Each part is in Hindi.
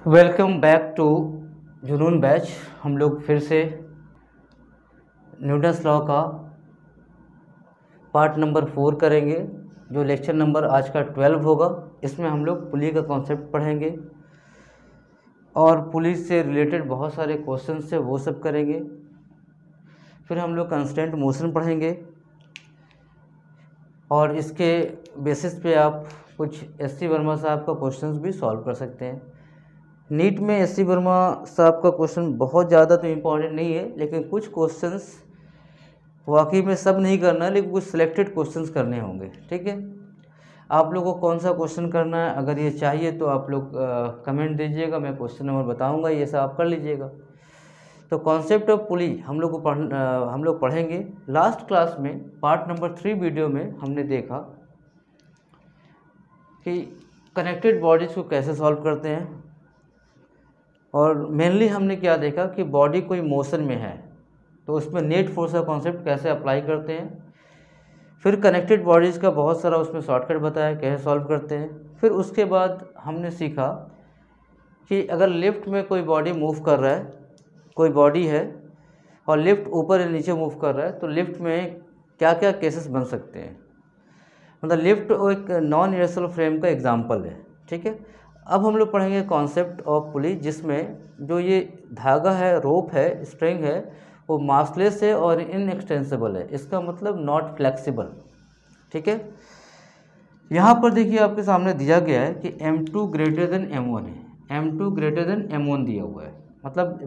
वेलकम बैक टू जुनून बैच। हम लोग फिर से न्यूटन्स लॉ का पार्ट नंबर 4 करेंगे, जो लेक्चर नंबर आज का 12 होगा। इसमें हम लोग पुली का कॉन्सेप्ट पढ़ेंगे और पुली से रिलेटेड बहुत सारे क्वेश्चंस से वो सब करेंगे। फिर हम लोग कंस्टेंट मोशन पढ़ेंगे और इसके बेसिस पे आप कुछ एस.सी. वर्मा साहब का क्वेश्चंस भी सॉल्व कर सकते हैं। नीट में एस.सी. वर्मा साहब का क्वेश्चन बहुत ज़्यादा तो इम्पॉर्टेंट नहीं है, लेकिन कुछ क्वेश्चंस वाकई में सब नहीं करना है, लेकिन कुछ सिलेक्टेड क्वेश्चंस करने होंगे। ठीक है, आप लोगों को कौन सा क्वेश्चन करना है अगर ये चाहिए तो आप लोग कमेंट दीजिएगा, मैं क्वेश्चन नंबर बताऊंगा, ये सब आप कर लीजिएगा। तो कॉन्सेप्ट ऑफ पुली हम लोग पढ़ेंगे। लास्ट क्लास में पार्ट नंबर 3 वीडियो में हमने देखा कि कनेक्टेड बॉडीज़ को कैसे सॉल्व करते हैं, और मेनली हमने क्या देखा कि बॉडी कोई मोशन में है तो उसमें नेट फोर्स का कॉन्सेप्ट कैसे अप्लाई करते हैं। फिर कनेक्टेड बॉडीज़ का बहुत सारा उसमें शॉर्टकट बताया कैसे सॉल्व करते हैं। फिर उसके बाद हमने सीखा कि अगर लिफ्ट में कोई बॉडी मूव कर रहा है, कोई बॉडी है और लिफ्ट ऊपर या नीचे मूव कर रहा है, तो लिफ्ट में क्या क्या केसेस बन सकते हैं। मतलब लिफ्ट एक नॉन इनर्शियल फ्रेम का एग्जांपल है। ठीक है, अब हम लोग पढ़ेंगे कॉन्सेप्ट ऑफ पुली, जिसमें जो ये धागा है, रोप है, स्ट्रिंग है, वो मासलेस है और इनएक्सटेंसिबल है। इसका मतलब नॉट फ्लेक्सिबल। ठीक है, यहाँ पर देखिए आपके सामने दिया गया है कि M2 ग्रेटर देन M1 है। M2 ग्रेटर देन M1 दिया हुआ है, मतलब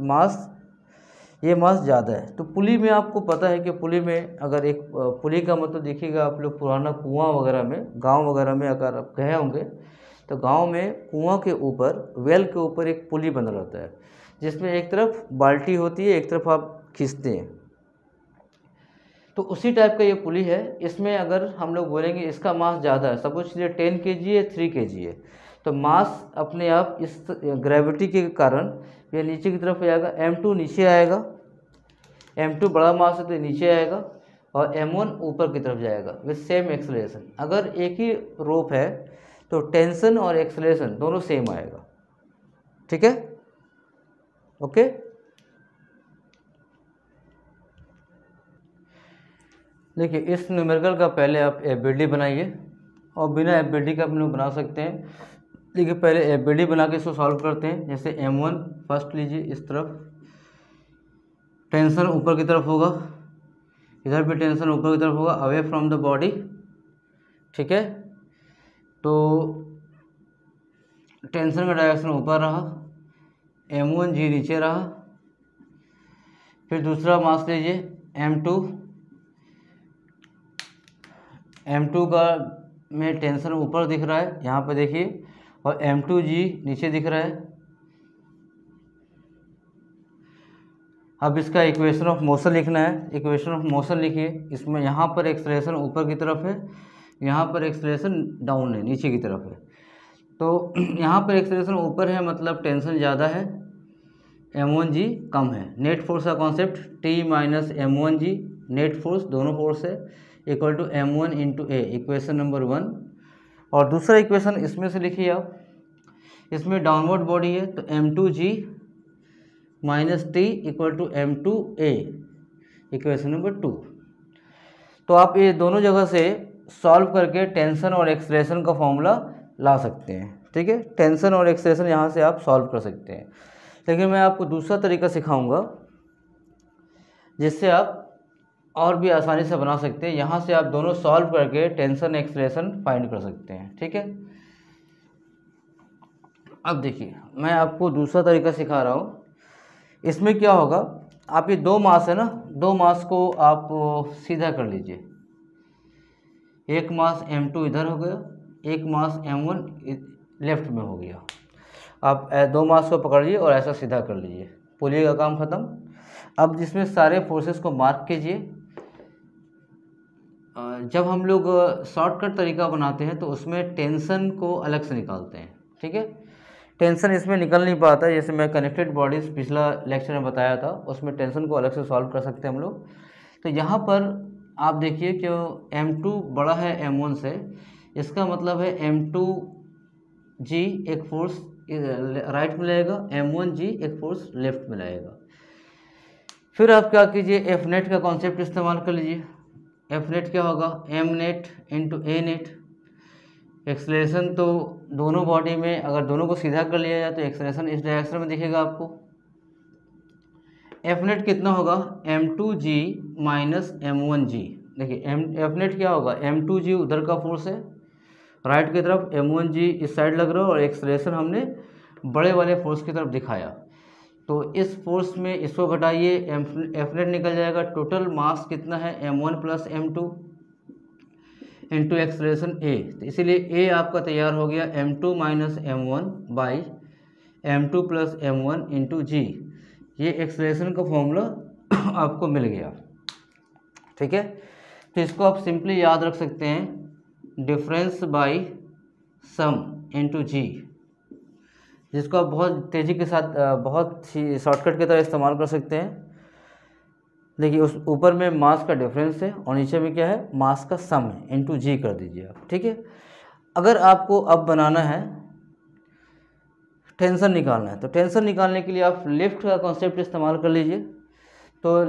ये मास ज़्यादा है। तो पुली में आपको पता है कि पुली में अगर एक पुली का मतलब देखिएगा, आप लोग पुराना कुआं वगैरह में, गांव वगैरह में अगर आप गए होंगे तो गांव में कुआं के ऊपर, वेल के ऊपर एक पुली बना रहता है, जिसमें एक तरफ बाल्टी होती है, एक तरफ आप खींचते हैं। तो उसी टाइप का ये पुली है। इसमें अगर हम लोग बोलेंगे इसका मास ज़्यादा है, सपोज चलिए 10 kg है, 3 kg है, तो मास अपने आप इस ग्रेविटी के कारण ये नीचे की तरफ जाएगा। M2 नीचे आएगा, M2 बड़ा मास है तो नीचे आएगा, और M1 ऊपर की तरफ जाएगा विथ सेम एक्सेलरेशन। अगर एक ही रोप है तो टेंशन और एक्सेलरेशन दोनों सेम आएगा। ठीक है, ओके। देखिए, इस न्यूमेरिकल का पहले आप एफबीडी बनाइए, और बिना एफबीडी का आप लोग बना सकते हैं। देखिए, पहले एफबीडी बना के इसको सॉल्व करते हैं। जैसे M1 फर्स्ट लीजिए, इस तरफ टेंशन ऊपर की तरफ होगा, इधर भी टेंशन ऊपर की तरफ होगा, अवे फ्रॉम द बॉडी। ठीक है, तो टेंशन का डायरेक्शन ऊपर रहा, M1G नीचे रहा। फिर दूसरा मास लीजिए M2 का में टेंशन ऊपर दिख रहा है यहाँ पे देखिए, और M2G नीचे दिख रहा है। अब इसका इक्वेशन ऑफ मोशन लिखना है। इक्वेशन ऑफ मोशन लिखिए। इसमें यहाँ पर एक्सेलरेशन ऊपर की तरफ है, यहाँ पर एक्सेलरेशन डाउन है, नीचे की तरफ है। तो यहाँ पर एक्सेलरेशन ऊपर है, मतलब टेंशन ज़्यादा है, M1G कम है। नेट फोर्स का concept T minus M1G, net force दोनों फोर्स है, equal to M1 into A, equation number 1। और दूसरा इक्वेशन इसमें से लिखिए आप, इसमें डाउनवर्ड बॉडी है तो M2G minus T equal to M2A, equation number 2। तो आप ये दोनों जगह से सॉल्व करके टेंशन और एक्सेलरेशन का फॉर्मूला ला सकते हैं। ठीक है, टेंशन और एक्सेलरेशन यहाँ से आप सॉल्व कर सकते हैं। लेकिन मैं आपको दूसरा तरीका सिखाऊंगा जिससे आप और भी आसानी से बना सकते हैं। यहाँ से आप दोनों सॉल्व करके टेंशन एक्सेलरेशन फाइंड कर सकते हैं। ठीक है, अब देखिए मैं आपको दूसरा तरीका सिखा रहा हूँ। इसमें क्या होगा, आप ये दो मास है ना, दो मास को आप सीधा कर लीजिए। एक मास M2 इधर हो गया, एक मास M1 लेफ्ट में हो गया। आप दो मास को पकड़िए और ऐसा सीधा कर लीजिए, पुली का काम ख़त्म। अब जिसमें सारे फोर्सेस को मार्क कीजिए। जब हम लोग शॉर्टकट तरीका बनाते हैं तो उसमें टेंशन को अलग से निकालते हैं। ठीक है, टेंशन इसमें निकल नहीं पाता, जैसे मैं कनेक्टेड बॉडीज़ पिछला लेक्चर में बताया था, उसमें टेंशन को अलग से सॉल्व कर सकते हैं हम लोग। तो यहाँ पर आप देखिए कि M2 बड़ा है M1 से, इसका मतलब है M2G एक फोर्स राइट में लगेगा, m1g एक फोर्स लेफ्ट में लगेगा। फिर आप क्या कीजिए, एफ नेट का कॉन्सेप्ट इस्तेमाल कर लीजिए। एफ नेट क्या होगा, एम नेट इंटू ए नेट। एक्सलेशन तो दोनों बॉडी में अगर दोनों को सीधा कर लिया जाए तो एक्सलेशन इस डायरेक्शन में दिखेगा आपको। एफ नेट कितना होगा, m2g माइनस m1g। देखिए एफ नेट क्या होगा, m2g उधर का फोर्स है राइट की तरफ, m1g इस साइड लग रहा है और एक्सलेशन हमने बड़े वाले फोर्स की तरफ दिखाया। तो इस फोर्स में इसको घटाइए, एफ नेट निकल जाएगा। टोटल मास कितना है, m1 plus m2 into acceleration ए। तो इसीलिए ए आपका तैयार हो गया m2 minus m1 by m2 plus m1 into g. ये एक्सलेशन का फॉर्मूला आपको मिल गया, ठीक है। तो इसको आप सिंपली याद रख सकते हैं, डिफरेंस बाई सम इंटू जी, जिसको आप बहुत तेज़ी के साथ बहुत ही शॉर्टकट की तरह इस्तेमाल कर सकते हैं। देखिए उस ऊपर में मास का डिफरेंस है और नीचे में क्या है, मास का सम है, इंटू जी कर दीजिए आप, ठीक है। अगर आपको अब बनाना है टेंशन निकालना है, तो टेंशन निकालने के लिए आप लिफ्ट का कॉन्सेप्ट इस्तेमाल कर लीजिए। तो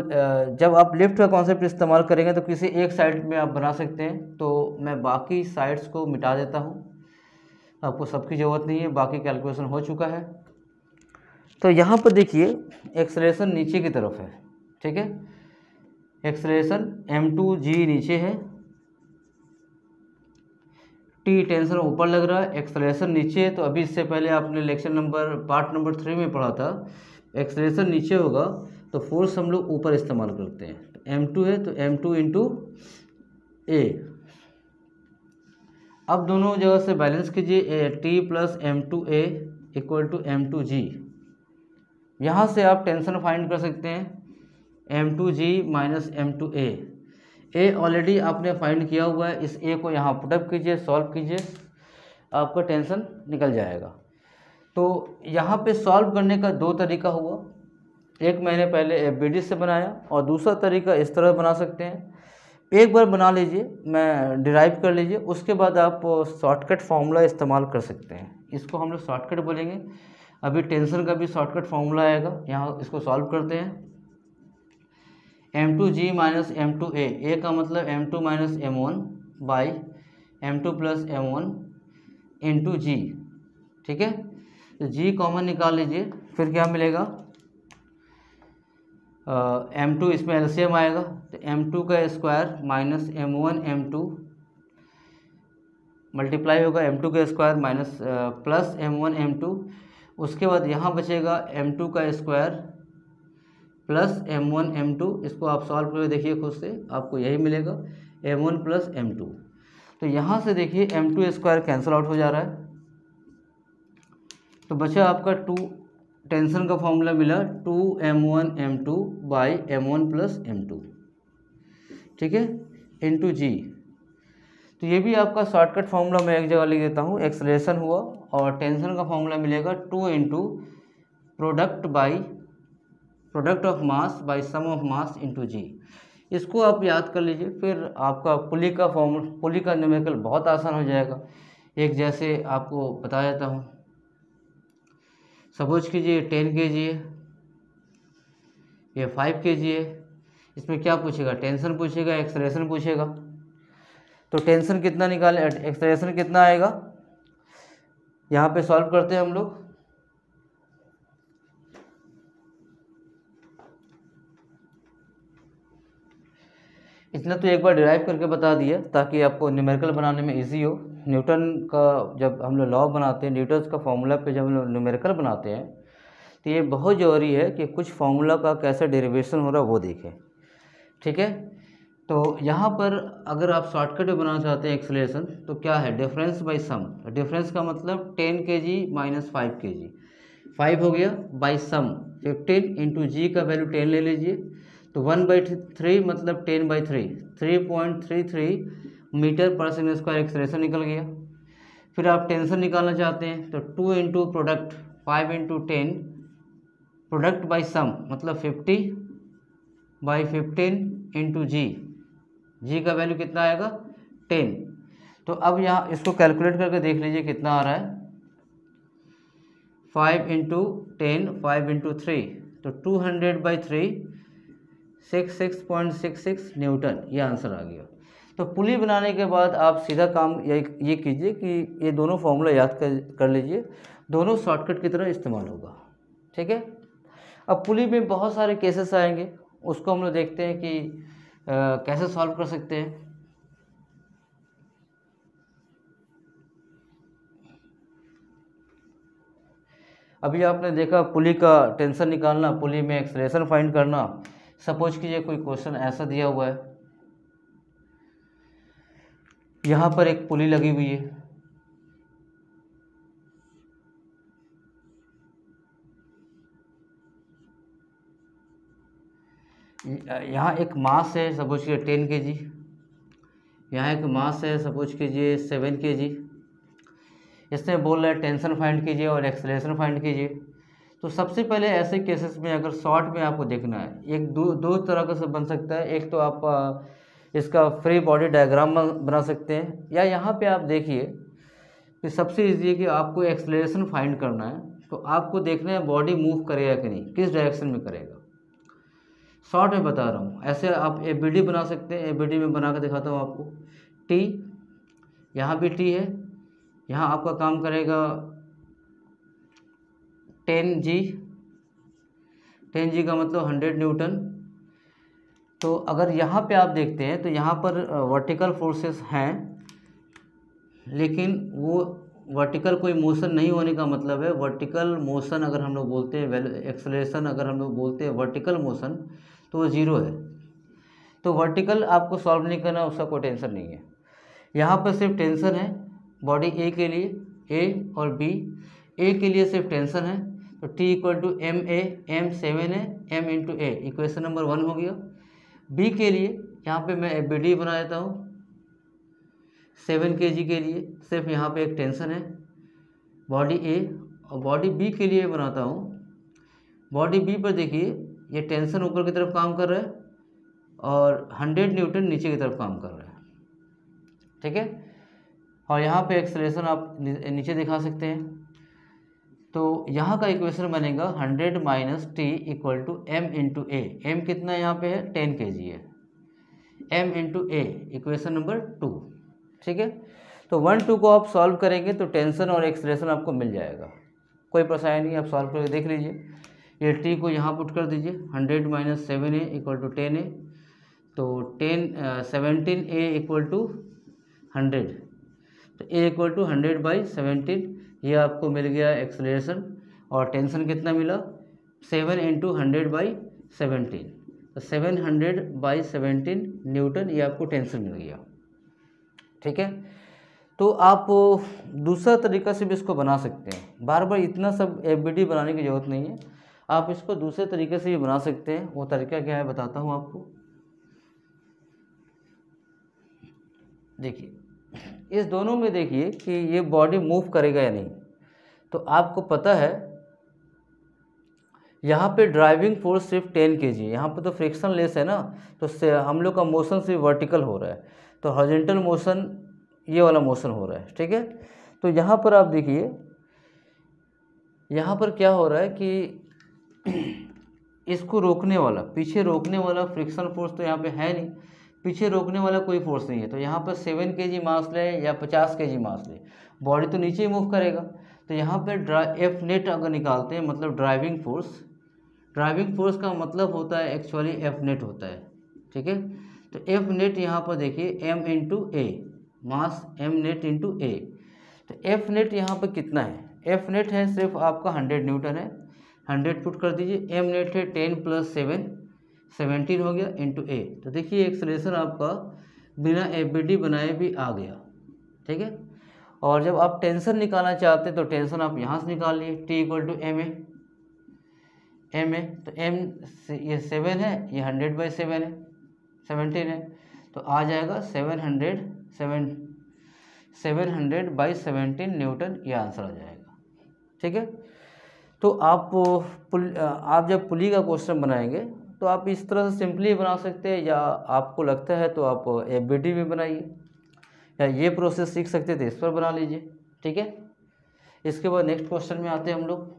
जब आप लिफ्ट का कॉन्सेप्ट इस्तेमाल करेंगे तो किसी एक साइड में आप बना सकते हैं। तो मैं बाकी साइड्स को मिटा देता हूँ, आपको सबकी ज़रूरत नहीं है, बाकी कैलकुलेशन हो चुका है। तो यहाँ पर देखिए एक्सलेशन नीचे की तरफ है, ठीक है। एक्सलेशन m2g नीचे है, टी टेंशन ऊपर लग रहा है, एक्सलेशन नीचे है। तो अभी इससे पहले आपने लेक्चर नंबर पार्ट नंबर 3 में पढ़ा था, एक्सलेशन नीचे होगा तो फोर्स हम लोग ऊपर इस्तेमाल करते हैं। तो m2 है तो m2 इंटू ए। अब दोनों जगह से बैलेंस कीजिए, T plus m2a equal to m2g। यहाँ से आप टेंशन फाइंड कर सकते हैं, m2g माइनस m2a। ए ऑलरेडी आपने फाइंड किया हुआ है, इस ए को यहाँ पुटअप कीजिए, सॉल्व कीजिए, आपका टेंशन निकल जाएगा। तो यहाँ पे सॉल्व करने का दो तरीका हुआ, एक मैंने पहले एफबीडी से बनाया और दूसरा तरीका इस तरह बना सकते हैं। एक बार बना लीजिए, मैं डिराइव कर लीजिए, उसके बाद आप शॉर्टकट फार्मूला इस्तेमाल कर सकते हैं। इसको हम लोग शॉर्टकट बोलेंगे। अभी टेंशन का भी शॉर्टकट फार्मूला आएगा, यहाँ इसको सॉल्व करते हैं। m2g माइनस m2a, ए का मतलब m2 minus m1 by m2 plus m1 into g, ठीक है। तो g कॉमन निकाल लीजिए, फिर क्या मिलेगा, m2 इसमें एलसीएम आएगा तो m2 का square minus m1 m2 multiply होगा m2 का square minus plus m1 m2। उसके बाद यहाँ बचेगा m2 का स्क्वायर प्लस m1 m2। इसको आप सॉल्व करके देखिए खुद से, आपको यही मिलेगा m1 प्लस m2। तो यहाँ से देखिए m2 स्क्वायर कैंसिल आउट हो जा रहा है, तो बचा आपका 2, टेंशन का फॉर्मूला मिला 2m1 m2 by m1 plus m2, ठीक है, इंटू जी। तो ये भी आपका शॉर्टकट फार्मूला मैं एक जगह लिख देता हूँ। एक्सलेशन हुआ और टेंशन का फार्मूला मिलेगा 2 into product of mass by sum of mass into g. इसको आप याद कर लीजिए, फिर आपका पुली का न्यूमेरिकल बहुत आसान हो जाएगा। एक जैसे आपको बता देता हूँ, सपोज कीजिए 10 kg है, ये 5 kg है। इसमें क्या पूछेगा, टेंशन पूछेगा, एक्सलेशन पूछेगा। तो टेंशन कितना निकाले, एक्सलेशन कितना आएगा, यहाँ पे सॉल्व करते हैं हम लोग। इतना तो एक बार डिराइव करके बता दिया ताकि आपको न्यूमेरिकल बनाने में इजी हो। न्यूटन का जब हम लोग लॉ बनाते हैं, न्यूटन का फॉर्मूला पे जब हम लोग न्यूमेरिकल बनाते हैं तो ये बहुत ज़रूरी है कि कुछ फार्मूला का कैसे डेरिवेशन हो रहा है वो देखें, ठीक है। तो यहाँ पर अगर आप शॉर्टकट बनाना चाहते हैं एक्सलेशन, तो क्या है, डिफरेंस बाई सम। डिफरेंस का मतलब 10 kg माइनस 5 kg, 5 हो गया, बाई सम 15 इंटू जी का वैल्यू 10 ले लीजिए, तो 1/3 मतलब 10/3, 3.33 मीटर पर सेकेंड स्क्वायर एक्सलेशन निकल गया। फिर आप टेंशन निकालना चाहते हैं तो 2 into product 5 into 10 product by sum मतलब 50/15 इंटू जी, जी का वैल्यू कितना आएगा 10। तो अब यहाँ इसको कैलकुलेट करके देख लीजिए कितना आ रहा है। 5 इंटू 10, 5 इंटू 3, तो 200/3, 66.66 न्यूटन, ये आंसर आ गया। तो पुली बनाने के बाद आप सीधा काम ये कीजिए कि ये दोनों फॉर्मूला याद कर लीजिए, दोनों शॉर्टकट की तरह इस्तेमाल होगा, ठीक है। अब पुली में बहुत सारे केसेस आएंगे, उसको हम लोग देखते हैं कि कैसे सॉल्व कर सकते हैं। अभी आपने देखा पुली का टेंशन निकालना, पुली में एक्सेलरेशन फाइंड करना। सपोज कीजिए कोई क्वेश्चन ऐसा दिया हुआ है, यहाँ पर एक पुली लगी हुई है, यहाँ एक मास है सपोज कीजिए 10 kg, यहाँ एक मास है सपोज कीजिए 7 kg। इसमें बोल रहा है टेंशन फाइंड कीजिए और एक्सेलरेशन फाइंड कीजिए। तो सबसे पहले ऐसे केसेस में अगर शॉर्ट में आपको देखना है, एक दो तरह का सब बन सकता है। एक तो आप इसका फ्री बॉडी डायग्राम बना सकते हैं, या यहाँ पे आप देखिए कि सबसे ईजी है कि आपको एक्सेलरेशन फाइंड करना है, तो आपको देखना है बॉडी मूव करेगा कि नहीं, किस डायरेक्शन में करेगा। शॉर्ट में बता रहा हूँ, ऐसे आप ABD बना सकते हैं। ABD में बना कर दिखाता हूँ आपको। T, यहाँ भी T है, यहाँ आपका काम करेगा 10G, 10G का मतलब 100 न्यूटन। तो अगर यहाँ पे आप देखते हैं तो यहाँ पर वर्टिकल फोर्सेस हैं, लेकिन वो वर्टिकल कोई मोशन नहीं होने का मतलब है, वर्टिकल मोशन अगर हम लोग बोलते हैं, एक्सेलरेशन अगर हम लोग बोलते हैं वर्टिकल मोशन, तो वो ज़ीरो है। तो वर्टिकल आपको सॉल्व नहीं करना, उसका कोई टेंशन नहीं है। यहाँ पर सिर्फ टेंशन है बॉडी A के लिए, A और B। A के लिए सिर्फ टेंशन है, तो T equal to MA, M 7 है, M into A, equation number 1 हो गया। B के लिए यहाँ पे मैं ABD बना देता हूँ 7 kg के लिए, सिर्फ यहाँ पे एक टेंशन है बॉडी A। और बॉडी B के लिए बनाता हूँ, बॉडी B पर देखिए ये टेंशन ऊपर की तरफ काम कर रहा है और 100 न्यूटन नीचे की तरफ काम कर रहा है, ठीक है। और यहाँ पे एक्सेलरेशन आप नीचे दिखा सकते हैं। तो यहाँ का इक्वेशन बनेगा 100 minus T equal to M into A। M कितना यहाँ पे है, 10 kg है, M into A, equation number 2, ठीक है। तो 1, 2 को आप सॉल्व करेंगे तो टेंशन और एक्सेलरेशन आपको मिल जाएगा, कोई परेशानी नहीं। आप सॉल्व करके देख लीजिए। ये T को यहाँ पुट कर दीजिए, 100 minus 7A equal to 10A, तो 17A इक्वल टू 100, तो A इक्वल टू 100/17, ये आपको मिल गया एक्सेलरेशन। और टेंशन कितना मिला, 7 इंटू 100/17, तो 700/17 न्यूटन, ये आपको टेंशन मिल गया, ठीक है। तो आप दूसरा तरीका से भी इसको बना सकते हैं, बार बार इतना सब ABD बनाने की ज़रूरत नहीं है, आप इसको दूसरे तरीके से भी बना सकते हैं। वो तरीका क्या है बताता हूँ आपको। देखिए इस दोनों में देखिए कि ये बॉडी मूव करेगा या नहीं। तो आपको पता है यहाँ पे ड्राइविंग फोर्स सिर्फ 10 kg है, यहाँ पे तो फ्रिक्शन लेस है ना, तो हम लोग का मोशन सिर्फ वर्टिकल हो रहा है, तो हॉरिजॉन्टल मोशन ये वाला मोशन हो रहा है, ठीक है। तो यहाँ पर आप देखिए, यहाँ पर क्या हो रहा है कि इसको रोकने वाला, पीछे रोकने वाला फ्रिक्शन फोर्स तो यहाँ पे है नहीं, पीछे रोकने वाला कोई फोर्स नहीं है। तो यहाँ पर 7 kg मास ले या 50 kg मास ले, बॉडी तो नीचे ही मूव करेगा। तो यहाँ पर F नेट अगर निकालते हैं, मतलब ड्राइविंग फोर्स का मतलब होता है एक्चुअली F नेट होता है, ठीक है। तो F नेट यहाँ पर देखिए M into A, mass M net into A। तो F नेट यहाँ पर कितना है, F नेट है सिर्फ आपका 100 न्यूटन है, 100 पुट कर दीजिए। M नेट है 10 + 7, 17 हो गया इंटू A। तो देखिए एक्सेलरेशन आपका बिना ABD बनाए भी आ गया, ठीक है। और जब आप टेंशन निकालना चाहते हैं तो टेंशन आप यहाँ से निकाल लिए, T इक्वल टू MA, तो M ये 7 है, ये 100/7 है, 17 है, तो आ जाएगा 700/17 न्यूटन, ये आंसर आ जाएगा, ठीक है। तो आप जब पुली का क्वेश्चन बनाएंगे तो आप इस तरह से सिंपली बना सकते हैं, या आपको लगता है तो आप ABD में बनाइए, या ये प्रोसेस सीख सकते थे इस पर बना लीजिए, ठीक है। इसके बाद नेक्स्ट क्वेश्चन में आते हैं हम लोग।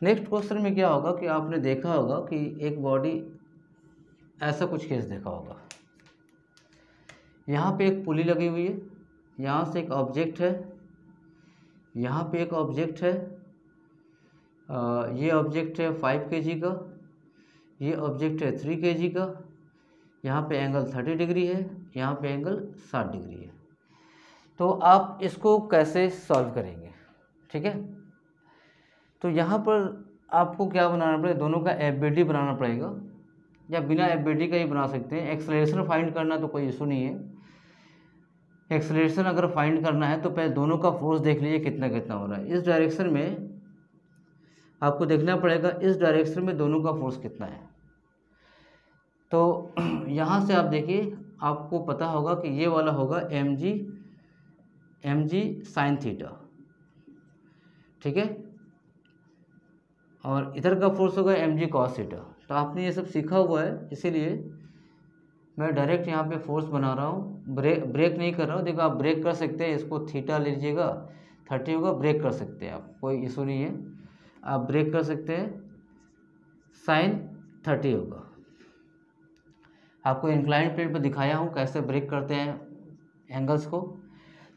नेक्स्ट क्वेश्चन में क्या होगा कि आपने देखा होगा कि एक बॉडी, ऐसा कुछ केस देखा होगा, यहाँ पे एक पुली लगी हुई है, यहाँ से एक ऑब्जेक्ट है, यहाँ पे एक ऑब्जेक्ट है, ये ऑब्जेक्ट है 5 kg का, ये ऑब्जेक्ट है 3 kg का, यहाँ पे एंगल 30 डिग्री है, यहाँ पे एंगल 60 डिग्री है। तो आप इसको कैसे सॉल्व करेंगे? ठीक है, तो यहाँ पर आपको क्या बनाना पड़ेगा, दोनों का FBD बनाना पड़ेगा, या बिना FBD का ही बना सकते हैं। एक्सेलरेशन फाइंड करना तो कोई इशू नहीं है। एक्सेलरेशन अगर फाइंड करना है तो पहले दोनों का फोर्स देख लीजिए कितना कितना हो रहा है। इस डायरेक्शन में आपको देखना पड़ेगा, इस डायरेक्शन में दोनों का फोर्स कितना है। तो यहाँ से आप देखिए, आपको पता होगा कि ये वाला होगा mg sin थीटा, ठीक है, और इधर का फोर्स होगा mg cos थीटा। तो आपने ये सब सीखा हुआ है, इसीलिए मैं डायरेक्ट यहाँ पे फोर्स बना रहा हूँ, ब्रेक नहीं कर रहा हूँ। देखो आप ब्रेक कर सकते हैं, इसको थीटा लीजिएगा 30 होगा, ब्रेक कर सकते हैं आप, कोई इशू नहीं है, आप ब्रेक कर सकते हैं, sin 30 होगा। आपको इंक्लाइन प्लेन पर दिखाया हूँ कैसे ब्रेक करते हैं एंगल्स को,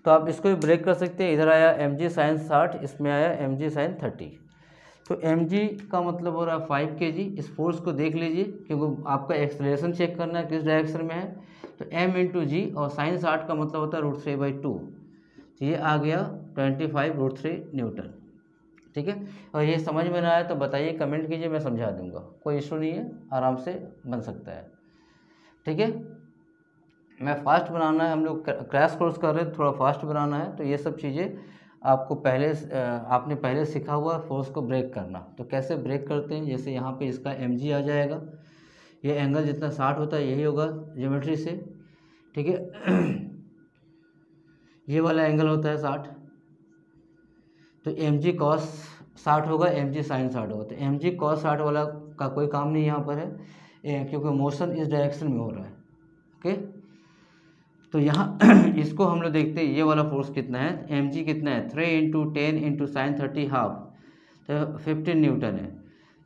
तो आप इसको भी ब्रेक कर सकते हैं। इधर आया mg sin 60, इसमें आया mg sin 30। तो mg का मतलब हो रहा है 5 kg। इस फोर्स को देख लीजिए, क्योंकि आपका एक्सेलरेशन चेक करना है किस डायरेक्शन में है। तो m इंटू जी, और sin 60 का मतलब होता है √3/2, तो ये आ गया 25√3 न्यूटन। ठीक है, और ये समझ में ना आया तो बताइए, कमेंट कीजिए, मैं समझा दूंगा, कोई इशू नहीं है, आराम से बन सकता है। ठीक है, मैं फास्ट बनाना है, हम लोग क्रैश कोर्स कर रहे हैं, थोड़ा फास्ट बनाना है। तो ये सब चीज़ें आपको आपने पहले सीखा हुआ फोर्स को ब्रेक करना। तो कैसे ब्रेक करते हैं, जैसे यहाँ पे इसका mg आ जाएगा, ये एंगल जितना 60 होता है यही होगा ज्योमेट्री से। ठीक है, ये वाला एंगल होता है 60, तो mg cos 60 होगा, mg sin 60 होगा। तो mg cos 60 वाला का कोई काम नहीं यहाँ पर है, क्योंकि मोशन इस डायरेक्शन में हो रहा है। ओके, तो यहाँ इसको हम लोग देखते हैं, ये वाला फोर्स कितना है, mg कितना है, 3 × 10 × sin 30 हाफ, तो 15 न्यूटन है।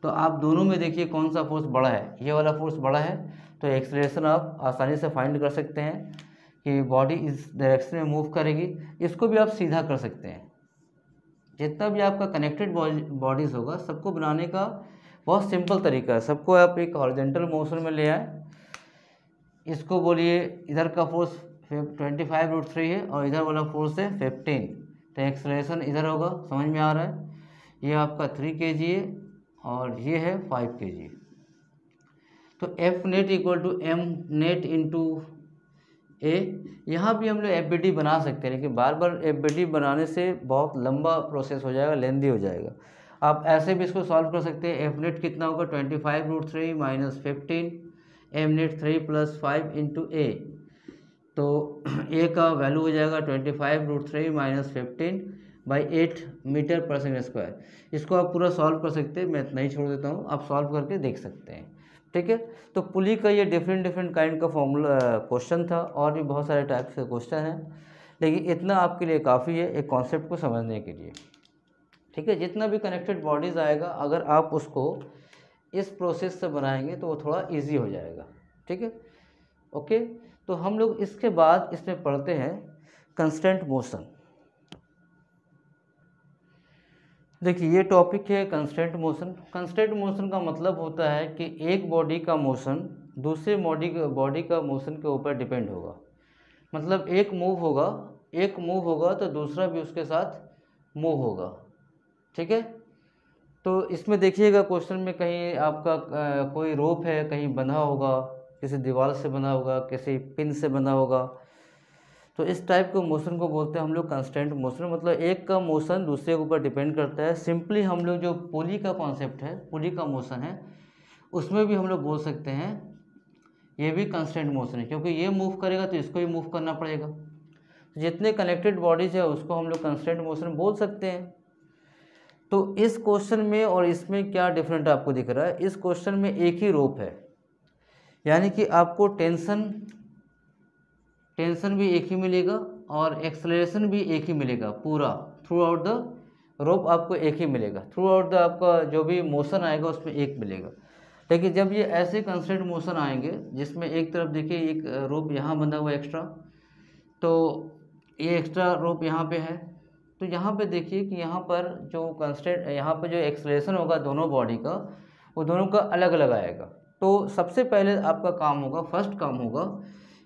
तो आप दोनों में देखिए कौन सा फोर्स बड़ा है, ये वाला फोर्स बड़ा है। तो एक्सेलरेशन आप आसानी से फाइंड कर सकते हैं कि बॉडी इस डायरेक्शन में मूव करेगी। इसको भी आप सीधा कर सकते हैं, जितना भी आपका कनेक्टेड बॉडीज़ होगा सबको बनाने का बहुत सिंपल तरीका है। सबको आप एक हॉरिजॉन्टल मोशन में ले आए, इसको बोलिए इधर का फोर्स 25√3 है और इधर वाला फोर्स है 15, तो एक्सेलरेशन इधर होगा, समझ में आ रहा है। ये आपका 3 kg है और ये है 5 kg। तो F net equal to M net into A। यहाँ भी हम लोग FBD बना सकते हैं, लेकिन बार बार FBD बनाने से बहुत लंबा प्रोसेस हो जाएगा, लेंदी हो जाएगा। आप ऐसे भी इसको सॉल्व कर सकते हैं। F नेट कितना होगा, 25√3 - 15, M नेट 3 + 5 × A। तो A का वैल्यू हो जाएगा 25√3 - 15/8 मीटर/सेकंड²। इसको आप पूरा सॉल्व कर सकते हैं, मैं इतना ही छोड़ देता हूँ, आप सॉल्व करके देख सकते हैं। ठीक है, तो पुली का ये डिफरेंट काइंड का फॉर्मूला क्वेश्चन था, और भी बहुत सारे टाइप्स के क्वेश्चन हैं, लेकिन इतना आपके लिए काफ़ी है एक कॉन्सेप्ट को समझने के लिए। ठीक है, जितना भी कनेक्टेड बॉडीज़ आएगा, अगर आप उसको इस प्रोसेस से बनाएंगे तो वो थोड़ा इजी हो जाएगा। ठीक है, ओके। तो हम लोग इसके बाद इसमें पढ़ते हैं कंस्टेंट मोशन। देखिए, ये टॉपिक है कंस्टेंट मोशन। कंस्टेंट मोशन का मतलब होता है कि एक बॉडी का मोशन दूसरे बॉडी का मोशन के ऊपर डिपेंड होगा। मतलब एक मूव होगा तो दूसरा भी उसके साथ मूव होगा। ठीक है, तो इसमें देखिएगा क्वेश्चन में कहीं आपका कोई रोप है, कहीं बंधा होगा, किसी दीवार से बंधा होगा, किसी पिन से बंधा होगा। तो इस टाइप के मोशन को बोलते हैं हम लोग कंस्टेंट मोशन। मतलब एक का मोशन दूसरे के ऊपर डिपेंड करता है। सिंपली हम लोग जो पुली का कॉन्सेप्ट है, पुली का मोशन है, उसमें भी हम लोग बोल सकते हैं ये भी कंस्टेंट मोशन है, क्योंकि ये मूव करेगा तो इसको भी मूव करना पड़ेगा। तो जितने कनेक्टेड बॉडीज है उसको हम लोग कंस्टेंट मोशन बोल सकते हैं। तो इस क्वेश्चन में और इसमें क्या डिफरेंट आपको दिख रहा है, इस क्वेश्चन में एक ही रोप है, यानी कि आपको टेंशन टेंशन भी एक ही मिलेगा और एक्सेलरेशन भी एक ही मिलेगा, पूरा थ्रू आउट द रोप आपको एक ही मिलेगा, थ्रू आउट द आपका जो भी मोशन आएगा उसमें एक मिलेगा। लेकिन जब ये ऐसे कंस्टेंट मोशन आएंगे जिसमें एक तरफ देखिए एक रोप यहाँ बंधा हुआ एक्स्ट्रा, तो ये एक्स्ट्रा रोप यहाँ पे है, तो यहाँ पे देखिए कि यहाँ पर जो कंस्टेंट, यहाँ पर जो एक्सेलरेशन होगा दोनों बॉडी का, वो दोनों का अलग अलग आएगा। तो सबसे पहले आपका काम होगा, फर्स्ट काम होगा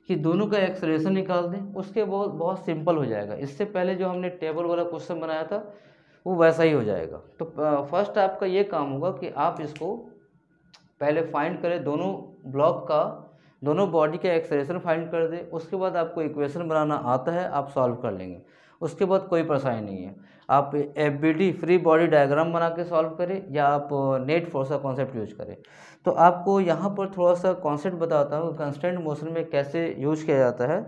कि दोनों का एक्सेलरेशन निकाल दें, उसके बहुत सिंपल हो जाएगा। इससे पहले जो हमने टेबल वाला क्वेश्चन बनाया था वो वैसा ही हो जाएगा। तो फर्स्ट आपका ये काम होगा कि आप इसको पहले फाइंड करें, दोनों ब्लॉक का, दोनों बॉडी का एक्सेलरेशन फाइंड कर दें। उसके बाद आपको इक्वेशन बनाना आता है, आप सॉल्व कर लेंगे, उसके बाद कोई परेशानी नहीं है। आप FBD फ्री बॉडी डायग्राम बना के सॉल्व करें या आप नेट फोर्स का कॉन्सेप्ट यूज करें। तो आपको यहाँ पर थोड़ा सा कॉन्सेप्ट बताता हूँ कंस्टेंट मोशन में कैसे यूज किया जाता है।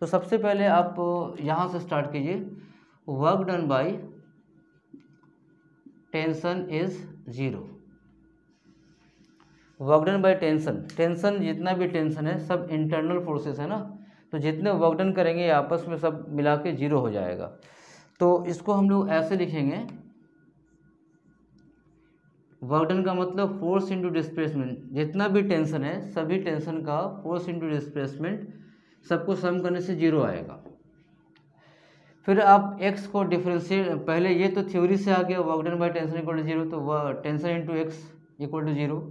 तो सबसे पहले आप यहाँ से स्टार्ट कीजिए, work done by tension is 0। Work done by tension, tension जितना भी टेंशन है सब इंटरनल फोर्सेस है ना, तो जितने वर्क डन करेंगे आपस में सब मिला के 0 हो जाएगा। तो इसको हम लोग ऐसे लिखेंगे, वर्क डन का मतलब फोर्स इंटू डिस्प्लेसमेंट, जितना भी टेंशन है सभी टेंशन का फोर्स इंटू डिस्प्लेसमेंट सबको सम करने से 0 आएगा। फिर आप x को डिफरेंशिएट, पहले ये तो थ्योरी से आ गया work done by tension equal to 0, तो tension into x equal to 0।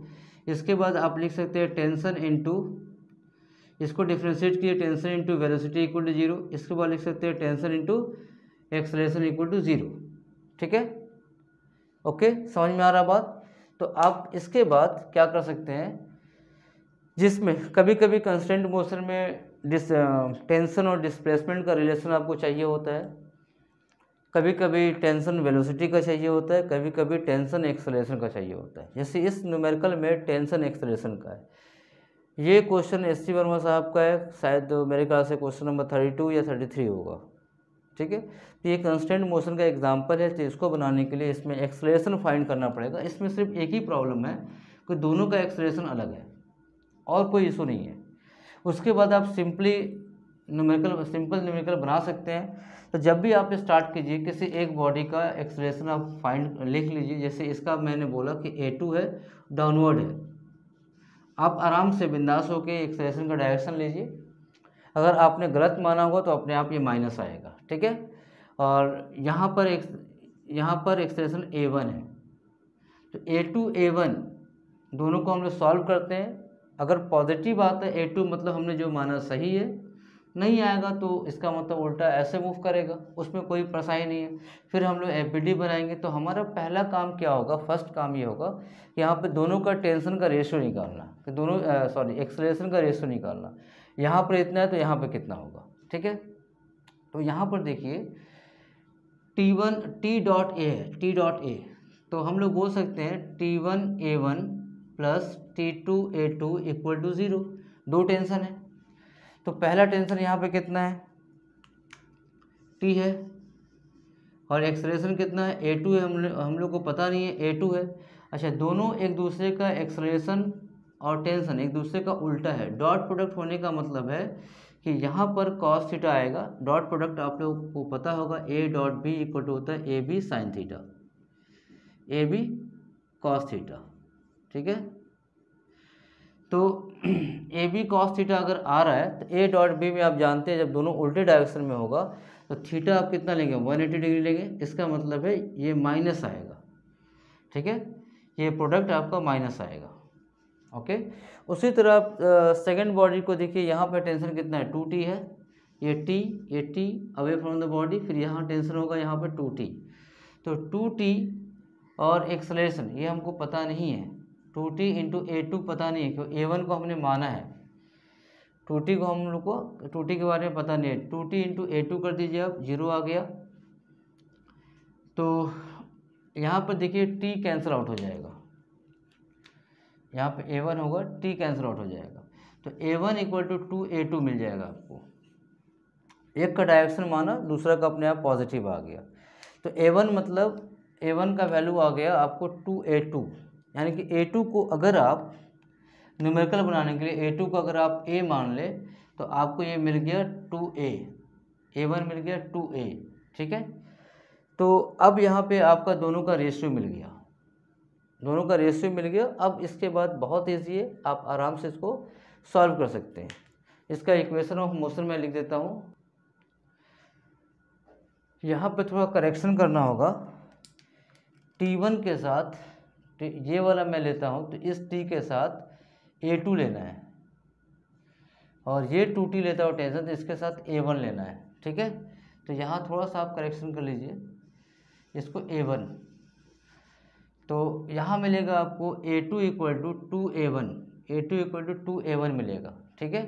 इसके बाद आप लिख सकते हैं टेंशन इंटू, इसको डिफरेंशिएट किए, tension into velocity equal to 0। इसके बाद लिख सकते हैं tension into acceleration equal to 0। ठीक है, ओके, समझ में आ रहा बात। तो आप इसके बाद क्या कर सकते हैं, जिसमें कभी कभी कंस्टेंट मोशन में टेंशन और डिस्प्लेसमेंट का रिलेशन आपको चाहिए होता है, कभी कभी टेंशन वेलोसिटी का चाहिए होता है, कभी कभी टेंशन एक्सेलरेशन का चाहिए होता है। जैसे इस न्यूमेरिकल में टेंशन एक्सेलरेशन का है। ये क्वेश्चन SC वर्मा साहब का है, शायद मेरे ख्याल से क्वेश्चन नंबर 32 या 33 होगा। ठीक है, तो ये कंस्टेंट मोशन का एग्जांपल है, तो इसको बनाने के लिए इसमें एक्सेलरेशन फाइंड करना पड़ेगा। इसमें सिर्फ एक ही प्रॉब्लम है कि दोनों का एक्सेलरेशन अलग है, और कोई इशू नहीं है। उसके बाद आप सिंपल न्यूमेरिकल बना सकते हैं। तो जब भी आप स्टार्ट कीजिए किसी एक बॉडी का एक्सेलरेशन आप फाइंड लिख लीजिए। जैसे इसका मैंने बोला कि A2 है, डाउनवर्ड है, आप आराम से बिंदास होकर एक्सेलरेशन का डायरेक्शन लीजिए। अगर आपने गलत माना होगा तो अपने आप ये माइनस आएगा। ठीक है, और यहाँ पर एक्सेलरेशन A1 है, तो A2 A1 दोनों को हम लोग सॉल्व करते हैं। अगर पॉजिटिव आता है A2 मतलब हमने जो माना सही है, नहीं आएगा तो इसका मतलब उल्टा ऐसे मूव करेगा, उसमें कोई परेशानी नहीं है। फिर हम लोग FBD बनाएंगे। तो हमारा पहला काम क्या होगा, फर्स्ट काम ये होगा कि यहाँ पे दोनों का टेंशन का रेशियो निकालना, कि दोनों एक्सेलरेशन का रेशियो निकालना। यहाँ पर इतना है तो यहाँ पे कितना होगा। ठीक है, तो यहाँ पर देखिए T1 T डॉट A है, T डॉट A, तो हम लोग बोल सकते हैं T1 A1 plus T2 A2 equal to 0। दो टेंशन है, तो पहला टेंशन यहाँ पे कितना है, T है, और एक्सेलरेशन कितना है, A2 है। हम लोग को पता नहीं है, A2 है। अच्छा, दोनों एक दूसरे का एक्सेलरेशन और टेंशन एक दूसरे का उल्टा है। डॉट प्रोडक्ट होने का मतलब है कि यहाँ पर cos थीटा आएगा। डॉट प्रोडक्ट आप लोगों को पता होगा, A dot B equal to होता है AB sine theta, AB cos theta. ठीक है, तो AB cos थीटा अगर आ रहा है तो A डॉट B में आप जानते हैं जब दोनों उल्टे डायरेक्शन में होगा तो थीटा आप कितना लेंगे, 180 डिग्री लेंगे। इसका मतलब है ये माइनस आएगा। ठीक है, ये प्रोडक्ट आपका माइनस आएगा। ओके, उसी तरह आप सेकेंड बॉडी को देखिए, यहाँ पर टेंशन कितना है, 2T है, ये T away from the body, फिर यहाँ टेंशन होगा यहाँ पर 2T। तो 2T और एक्सेलरेशन ये हमको पता नहीं है, 2T इंटू A2 पता नहीं है, क्योंकि A1 को हमने माना है, 2T को हम लोग को 2T के बारे में पता नहीं है। 2T इंटू A2 कर दीजिए आप, 0 आ गया। तो यहाँ पर देखिए T कैंसिल आउट हो जाएगा, यहाँ पे A1 होगा, T कैंसिल आउट हो जाएगा। तो A1 इक्वल टू 2A2 मिल जाएगा आपको। एक का डायरेक्शन माना, दूसरा का अपने आप पॉजिटिव आ गया। तो A1 मतलब A1 का वैल्यू आ गया आपको 2A2, यानी कि A2 को अगर आप न्यूमेरिकल बनाने के लिए A2 को अगर आप A मान ले तो तो आपको ये मिल गया 2a, a1 मिल गया 2a, ठीक है। तो अब यहाँ पे आपका दोनों का रेशियो मिल गया, दोनों का रेशियो मिल गया। अब इसके बाद बहुत ईजी है, आप आराम से इसको सॉल्व कर सकते हैं। इसका इक्वेशन ऑफ मोशन मैं लिख देता हूँ। यहाँ पे थोड़ा करेक्शन करना होगा, T1 के साथ ये वाला मैं लेता हूँ, तो इस T के साथ A2 लेना है, और ये 2T लेता हूँ टेंशन, तो इसके साथ A1 लेना है, ठीक है। तो यहाँ थोड़ा सा आप करेक्शन कर लीजिए, इसको A1, तो यहाँ मिलेगा आपको A2 equal to 2A1, A2 equal to 2A1 मिलेगा, ठीक है।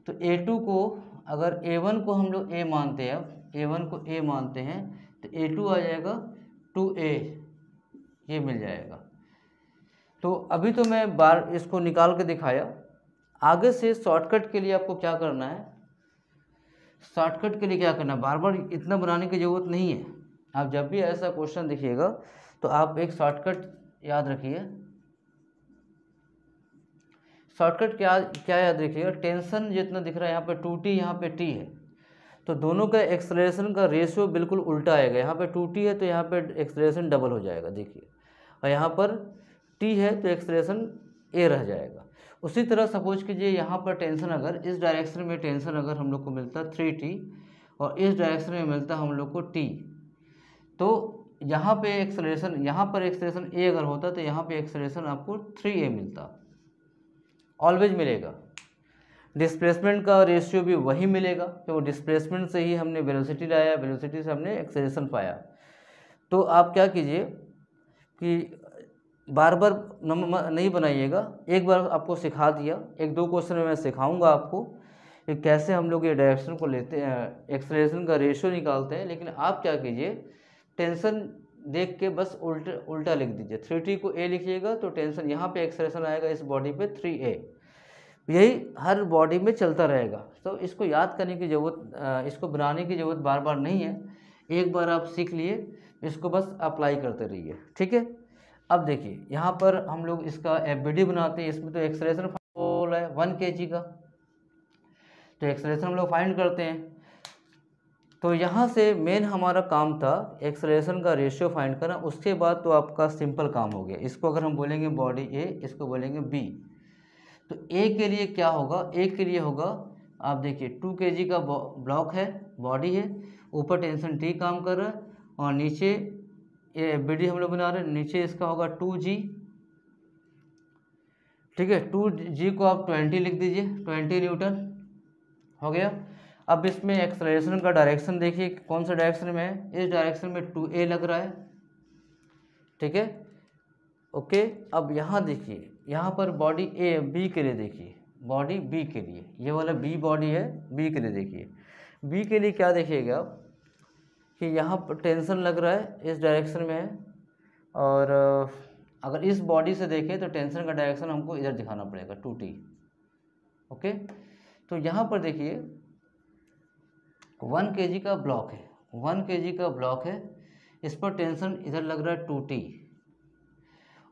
तो A2 को अगर A1 को हम लोग A मानते हैं, अब A1 को A मानते हैं, तो A2 आ जाएगा 2A, ये मिल जाएगा। तो अभी तो मैं बार इसको निकाल के दिखाया। आगे से शॉर्टकट के लिए आपको क्या करना है, शॉर्टकट के लिए क्या करना है, बार बार इतना बनाने की ज़रूरत नहीं है। आप जब भी ऐसा क्वेश्चन देखिएगा तो आप एक शॉर्टकट याद रखिए। शॉर्टकट क्या याद रखिएगा, टेंशन जितना दिख रहा है यहाँ पे 2T, यहाँ पे T है, तो दोनों का एक्सेलरेशन का रेशियो बिल्कुल उल्टा आएगा। यहाँ पे 2T है तो यहाँ पे एक्सेलरेशन डबल हो जाएगा, देखिए, और यहाँ पर T है तो एक्सेलरेशन A रह जाएगा। उसी तरह सपोज कीजिए यहाँ पर टेंशन अगर इस डायरेक्शन में टेंशन अगर हम लोग को मिलता 3T और इस डायरेक्शन में मिलता हम लोग को T, तो यहाँ पे एक्सेलरेशन, यहाँ पर एक्सेलरेशन A अगर होता तो यहाँ पे एक्सेलरेशन आपको 3A मिलता, ऑलवेज मिलेगा। डिस्प्लेसमेंट का रेशियो भी वही मिलेगा, क्योंकि डिस्प्लेसमेंट से ही हमने वेलोसिटी लाया, वेलोसिटी से हमने एक्सेलरेशन पाया। तो आप क्या कीजिए कि बार बार नहीं बनाइएगा, एक बार आपको सिखा दिया, एक दो क्वेश्चन में मैं सिखाऊंगा आपको कि कैसे हम लोग ये डायरेक्शन को लेते हैं, एक्सेलरेशन का रेशियो निकालते हैं। लेकिन आप क्या कीजिए, टेंशन देख के बस उल्टा लिख दीजिए, 3T को A लिखिएगा तो टेंशन यहाँ पे एक्सेलरेशन आएगा इस बॉडी पे 3A, यही हर बॉडी में चलता रहेगा। तो इसको याद करने की ज़रूरत, इसको बनाने की ज़रूरत बार बार नहीं है, एक बार आप सीख लिए, इसको बस अप्लाई करते रहिए, ठीक है। अब देखिए यहाँ पर हम लोग इसका FBD बनाते हैं, इसमें तो एक्सेलरेशन बोला है 1 kg का, तो एक्सेलरेशन हम लोग फाइंड करते हैं। तो यहाँ से मेन हमारा काम था एक्सेलरेशन का रेशियो फाइंड करना, उसके बाद तो आपका सिंपल काम हो गया। इसको अगर हम बोलेंगे बॉडी A, इसको बोलेंगे B, तो A के लिए क्या होगा, A के लिए होगा, आप देखिए 2 kg का ब्लॉक है, बॉडी है, ऊपर टेंशन T काम कर रहा है, और नीचे ये FBD हम लोग बना रहे हैं, नीचे इसका होगा 2G, ठीक है। 2G को आप 20 लिख दीजिए, 20 न्यूटन हो गया। अब इसमें एक्सेलरेशन का डायरेक्शन देखिए कौन सा डायरेक्शन में है, इस डायरेक्शन में 2A लग रहा है, ठीक है, ओके। अब यहाँ देखिए, यहाँ पर बॉडी B के लिए देखिए, बॉडी B के लिए, ये वाला B बॉडी है, B के लिए देखिए, B के लिए क्या देखिएगा आप कि यहाँ पर टेंशन लग रहा है इस डायरेक्शन में है, और अगर इस बॉडी से देखें तो टेंशन का डायरेक्शन हमको इधर दिखाना पड़ेगा 2T, ओके। तो यहाँ पर देखिए 1 kg का ब्लॉक है, 1 kg का ब्लॉक है, इस पर टेंशन इधर लग रहा है 2T,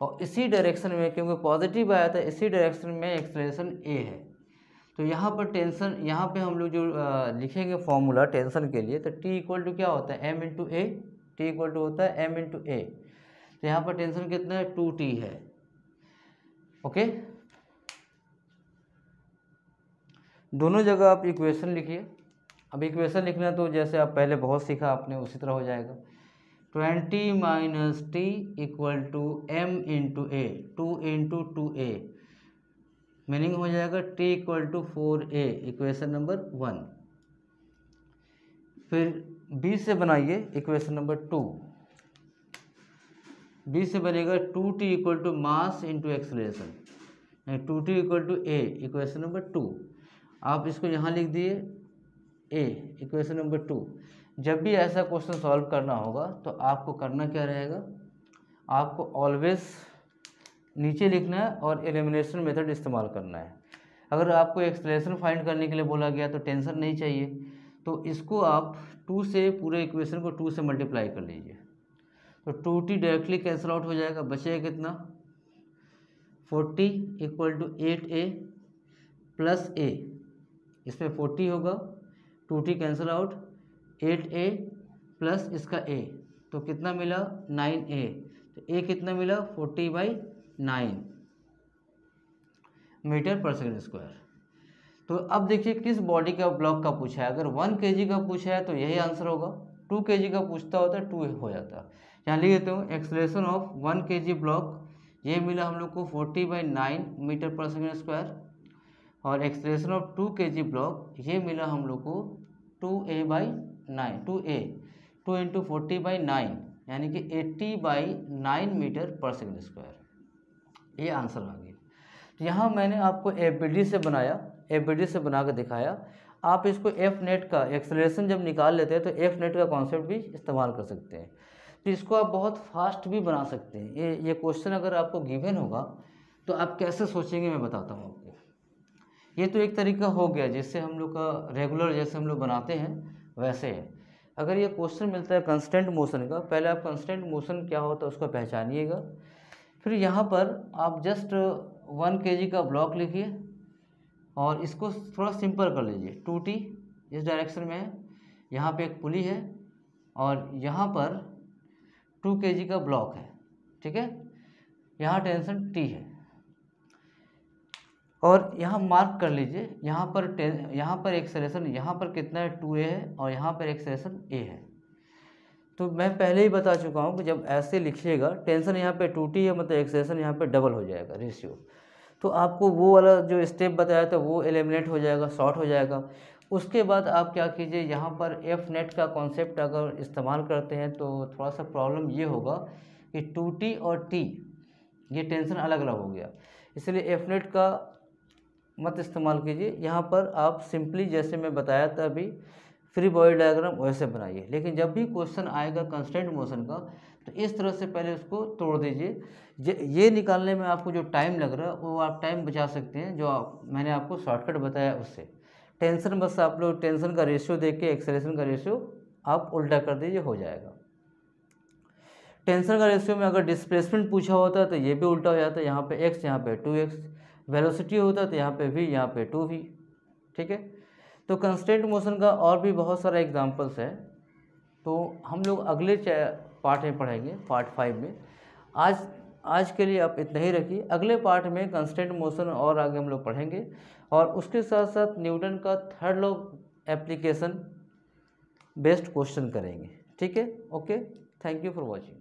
और इसी डायरेक्शन में क्योंकि पॉजिटिव आया था, इसी डायरेक्शन में एक्सेलरेशन A है, तो यहाँ पर टेंशन, यहाँ पे हम लोग जो लिखेंगे फॉर्मूला टेंशन के लिए, तो T इक्वल टू क्या होता है, M into A, T equal to होता है M इंटू A, तो यहाँ पर टेंशन कितना है, 2T है, ओके। दोनों जगह आप इक्वेशन लिखिए। अब इक्वेशन लिखना तो जैसे आप पहले बहुत सीखा आपने, उसी तरह हो जाएगा, 20 minus T equal to M into A, 2 into 2A, meaning हो जाएगा T equal to 4A, equation number 1। फिर B से बनाइए इक्वेशन नंबर 2, B से बनेगा 2T equal to mass into acceleration, 2T equal to A, equation number 2। आप इसको यहाँ लिख दिए A, इक्वेशन नंबर 2। जब भी ऐसा क्वेश्चन सॉल्व करना होगा तो आपको करना क्या रहेगा, आपको ऑलवेज नीचे लिखना है और एलिमिनेशन मेथड इस्तेमाल करना है। अगर आपको एक्सेलरेशन फाइंड करने के लिए बोला गया तो टेंशन नहीं चाहिए, तो इसको आप 2 से, पूरे इक्वेशन को 2 से मल्टीप्लाई कर लीजिए, तो 2T डायरेक्टली कैंसिल आउट हो जाएगा, बचेगा कितना, 40 equal to 8A plus A, इसमें 40 होगा, 2t cancel out, 8a plus इसका a, तो कितना मिला 9a, तो a कितना मिला 40/9 मीटर पर सेकेंड स्क्वायर। तो अब देखिए किस बॉडी का ब्लॉक का पूछा है, अगर 1 kg का पूछा है तो यही आंसर होगा, 2 kg का पूछता होता है 2 हो जाता। यहाँ लिख देते हूँ एक्सेलरेशन ऑफ 1 kg ब्लॉक, ये मिला हम लोग को 40/9 मीटर पर सेकेंड स्क्वायर, और एक्सेलरेशन ऑफ 2 kg ब्लॉक ये मिला हम लोग को 2a/9, 2a 2 × 40/9 यानी कि 80/9 मीटर पर सेकेंड स्क्वायर, ये आंसर आ गया। तो यहाँ मैंने आपको एफबीडी से बनाया, एफबीडी से बना कर दिखाया। आप इसको एफ नेट का एक्सेलरेशन जब निकाल लेते हैं तो एफ नेट का कॉन्सेप्ट भी इस्तेमाल कर सकते हैं, तो इसको आप बहुत फास्ट भी बना सकते हैं। ये क्वेश्चन अगर आपको गिवन होगा तो आप कैसे सोचेंगे मैं बताता हूँ आपको। ये तो एक तरीका हो गया जिससे हम लोग का रेगुलर जैसे हम लोग बनाते हैं वैसे है। अगर ये क्वेश्चन मिलता है कंस्टेंट मोशन का, पहले आप कंस्टेंट मोशन क्या होता है उसको पहचानिएगा, फिर यहाँ पर आप जस्ट 1 kg का ब्लॉक लिखिए और इसको थोड़ा सिंपल कर लीजिए। 2t इस डायरेक्शन में है, यहाँ पे एक पुली है और यहाँ पर 2 kg का ब्लॉक है, ठीक है, यहाँ टेंशन t है, और यहाँ मार्क कर लीजिए, यहाँ पर एक्सेलरेशन यहाँ पर कितना है 2a है और यहाँ पर एक्सेलरेशन a है। तो मैं पहले ही बता चुका हूँ कि जब ऐसे लिखिएगा टेंशन यहाँ पे 2t है मतलब एक्सेलरेशन यहाँ पे डबल हो जाएगा रेशियो, तो आपको वो वाला जो स्टेप बताया था वो एलिमिनेट हो जाएगा, शॉर्ट हो जाएगा। उसके बाद आप क्या कीजिए, यहाँ पर एफ नेट का कॉन्सेप्ट अगर इस्तेमाल करते हैं तो थोड़ा सा प्रॉब्लम ये होगा कि 2t और t ये टेंशन अलग अलग हो गया, इसलिए एफ नेट का मत इस्तेमाल कीजिए। यहाँ पर आप सिंपली जैसे मैं बताया था अभी फ्री बॉडी डायग्राम वैसे बनाइए, लेकिन जब भी क्वेश्चन आएगा कंस्टेंट मोशन का तो इस तरह से पहले उसको तोड़ दीजिए। ये निकालने में आपको जो टाइम लग रहा है वो आप टाइम बचा सकते हैं, जो मैंने आपको शॉर्टकट बताया उससे। टेंशन बस आप लोग टेंशन का रेशियो देख के एक्सेलरेशन का रेशियो आप उल्टा कर दीजिए, हो जाएगा। टेंशन का रेशियो में अगर डिस्प्लेसमेंट पूछा होता है तो ये भी उल्टा हो जाता है, यहाँ पे x यहाँ पे 2x, वेलोसिटी होता है तो यहाँ पे v यहाँ पे 2v, ठीक है। तो कंस्टेंट मोशन का और भी बहुत सारा एग्जांपल्स है, तो हम लोग अगले पार्ट में पढ़ेंगे, पार्ट 5 में। आज के लिए आप इतना ही रखिए, अगले पार्ट में कंस्टेंट मोशन और आगे हम लोग पढ़ेंगे, और उसके साथ साथ न्यूटन का third law application based question करेंगे, ठीक है। Okay, thank you for watching.